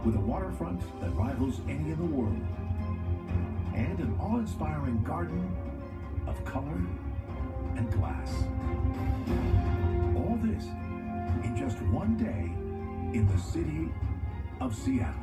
with a waterfront that rivals any in the world, and an awe-inspiring garden of color and glass. All this in just one day in the city of Seattle.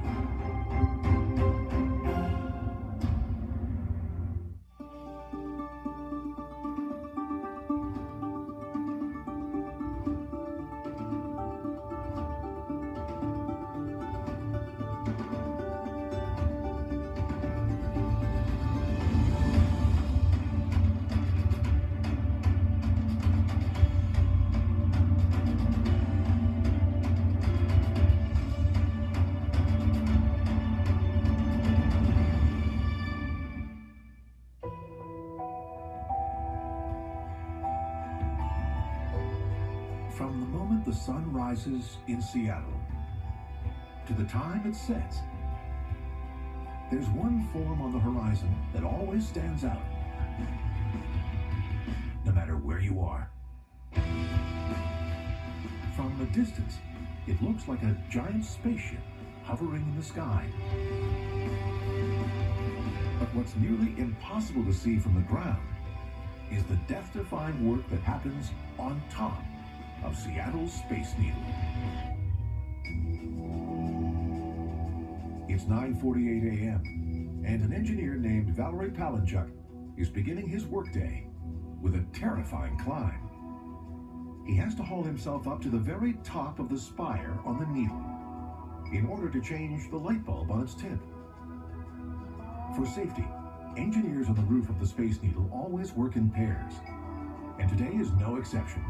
From the moment the sun rises in Seattle to the time it sets, there's one form on the horizon that always stands out, no matter where you are. From a distance, it looks like a giant spaceship hovering in the sky. But what's nearly impossible to see from the ground is the death-defying work that happens on top of Seattle's Space Needle. It's 9:48 a.m., and an engineer named Valery Palinchuk is beginning his workday with a terrifying climb. He has to haul himself up to the very top of the spire on the needle in order to change the light bulb on its tip. For safety, engineers on the roof of the Space Needle always work in pairs, and today is no exception.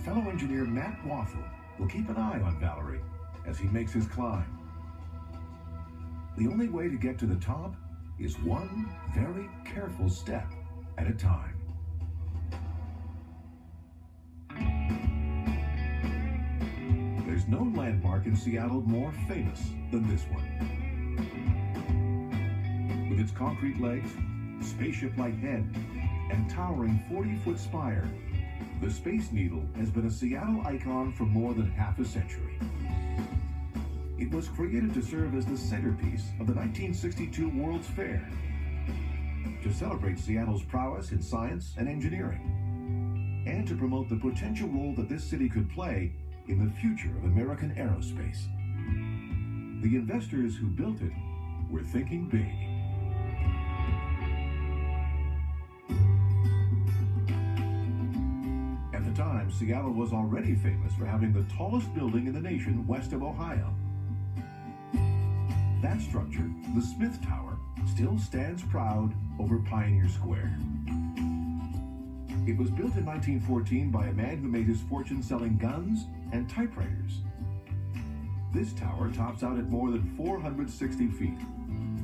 Fellow engineer Matt Waffle will keep an eye on Valery as he makes his climb. The only way to get to the top is one very careful step at a time. There's no landmark in Seattle more famous than this one. With its concrete legs, spaceship-like head, and towering 40-foot spire, the Space Needle has been a Seattle icon for more than half a century. It was created to serve as the centerpiece of the 1962 World's Fair, to celebrate Seattle's prowess in science and engineering, and to promote the potential role that this city could play in the future of American aerospace. The investors who built it were thinking big. At the time, Seattle was already famous for having the tallest building in the nation west of Ohio. That structure, the Smith Tower, still stands proud over Pioneer Square. It was built in 1914 by a man who made his fortune selling guns and typewriters. This tower tops out at more than 460 feet,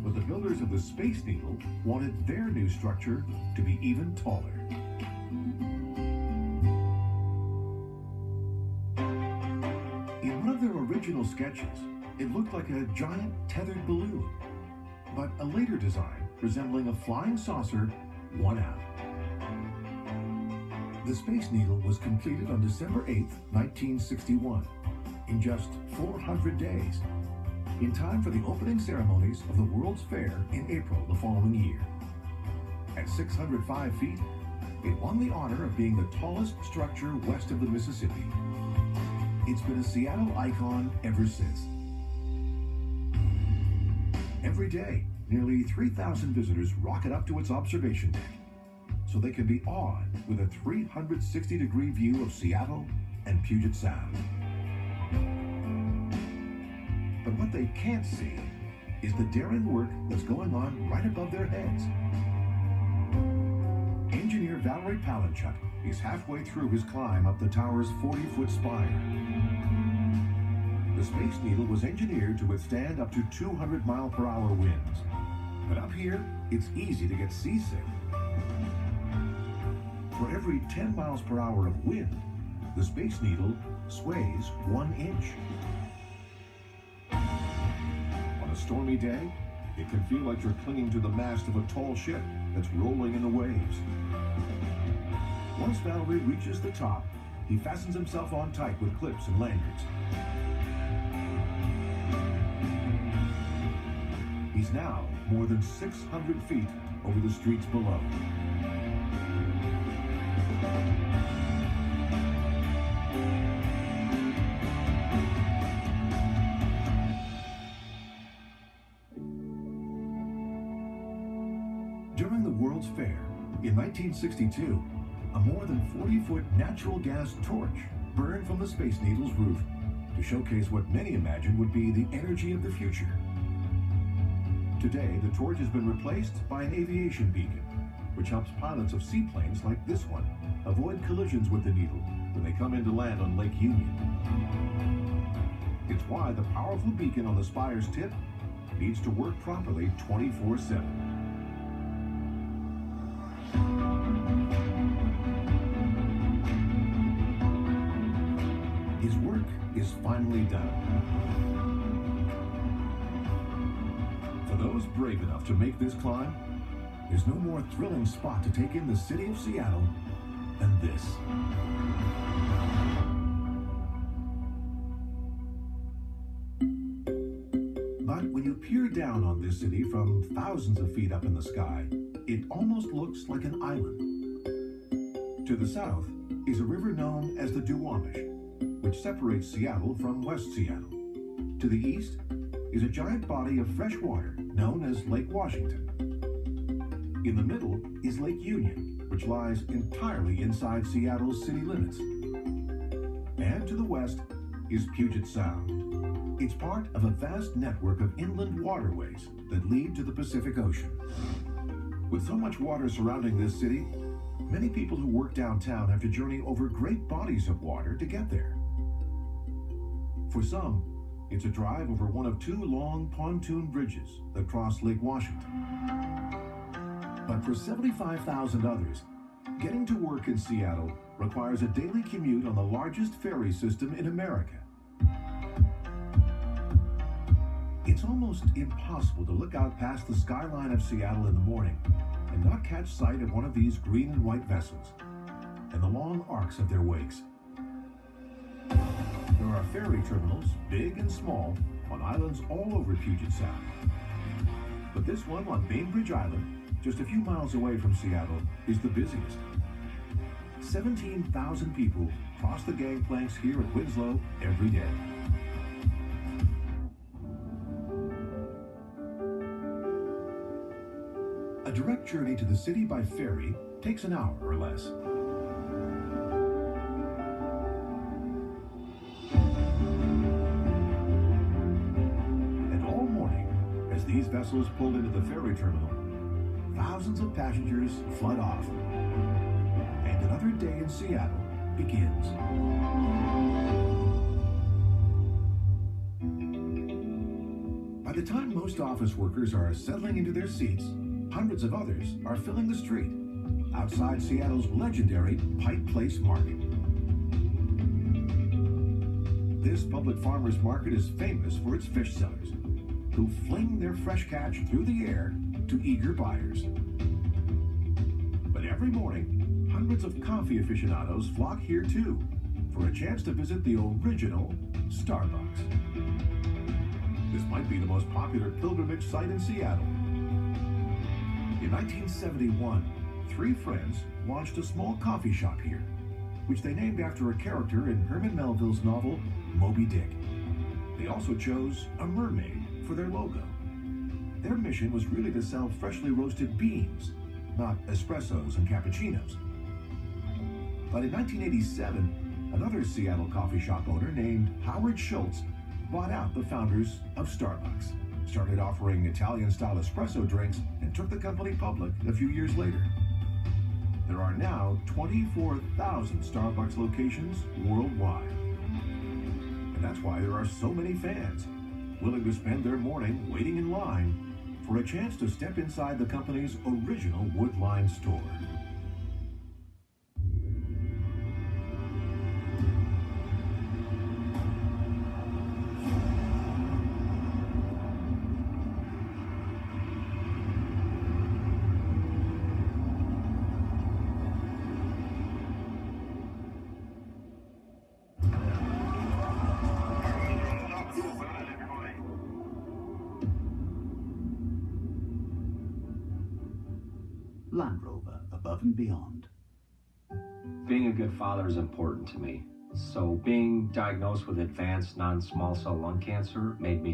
but the builders of the Space Needle wanted their new structure to be even taller. In one of their original sketches, it looked like a giant tethered balloon, but a later design resembling a flying saucer won out. The Space Needle was completed on December 8, 1961, in just 400 days, in time for the opening ceremonies of the World's Fair in April the following year. At 605 feet, it won the honor of being the tallest structure west of the Mississippi. It's been a Seattle icon ever since. Every day, nearly 3,000 visitors rocket up to its observation deck, so they can be awed with a 360-degree view of Seattle and Puget Sound. But what they can't see is the daring work that's going on right above their heads. Engineer Valery Palinchuk is halfway through his climb up the tower's 40-foot spire. The Space Needle was engineered to withstand up to 200-mile-per-hour winds. But up here, it's easy to get seasick. For every 10 miles per hour of wind, the Space Needle sways 1 inch. On a stormy day, it can feel like you're clinging to the mast of a tall ship that's rolling in the waves. Once Valery reaches the top, he fastens himself on tight with clips and lanyards. He's now more than 600 feet over the streets below. During the World's Fair in 1962, a more than 40-foot natural gas torch burned from the Space Needle's roof to showcase what many imagined would be the energy of the future. Today, the torch has been replaced by an aviation beacon, which helps pilots of seaplanes like this one avoid collisions with the needle when they come in to land on Lake Union. It's why the powerful beacon on the spire's tip needs to work properly 24/7. His work is finally done. For those brave enough to make this climb, there's no more thrilling spot to take in the city of Seattle than this. But when you peer down on this city from thousands of feet up in the sky, it almost looks like an island. To the south is a river known as the Duwamish, which separates Seattle from West Seattle. To the east is a giant body of fresh water known as Lake Washington. In the middle is Lake Union, which lies entirely inside Seattle's city limits. And to the west is Puget Sound. It's part of a vast network of inland waterways that lead to the Pacific Ocean. With so much water surrounding this city, many people who work downtown have to journey over great bodies of water to get there. For some, it's a drive over one of two long pontoon bridges that cross Lake Washington. But for 75,000 others, getting to work in Seattle requires a daily commute on the largest ferry system in America. It's almost impossible to look out past the skyline of Seattle in the morning and not catch sight of one of these green and white vessels and the long arcs of their wakes. There are ferry terminals, big and small, on islands all over Puget Sound. But this one on Bainbridge Island, just a few miles away from Seattle, is the busiest. 17,000 people cross the gangplanks here at Winslow every day. A direct journey to the city by ferry takes an hour or less. These vessels pulled into the ferry terminal, thousands of passengers flood off, and another day in Seattle begins. By the time most office workers are settling into their seats, hundreds of others are filling the street outside Seattle's legendary Pike Place Market. This public farmers market is famous for its fish sellers, who fling their fresh catch through the air to eager buyers. But every morning, hundreds of coffee aficionados flock here too, for a chance to visit the original Starbucks. This might be the most popular pilgrimage site in Seattle. In 1971, three friends launched a small coffee shop here, which they named after a character in Herman Melville's novel, Moby Dick. They also chose a mermaid for their logo. Their mission was really to sell freshly roasted beans, not espressos and cappuccinos. But in 1987, another Seattle coffee shop owner named Howard Schultz bought out the founders of Starbucks, started offering Italian-style espresso drinks, and took the company public a few years later. There are now 24,000 Starbucks locations worldwide. And that's why there are so many fans willing to spend their morning waiting in line for a chance to step inside the company's original wood-lined store. Land Rover, above and beyond. Being a good father is important to me. So being diagnosed with advanced non-small cell lung cancer made me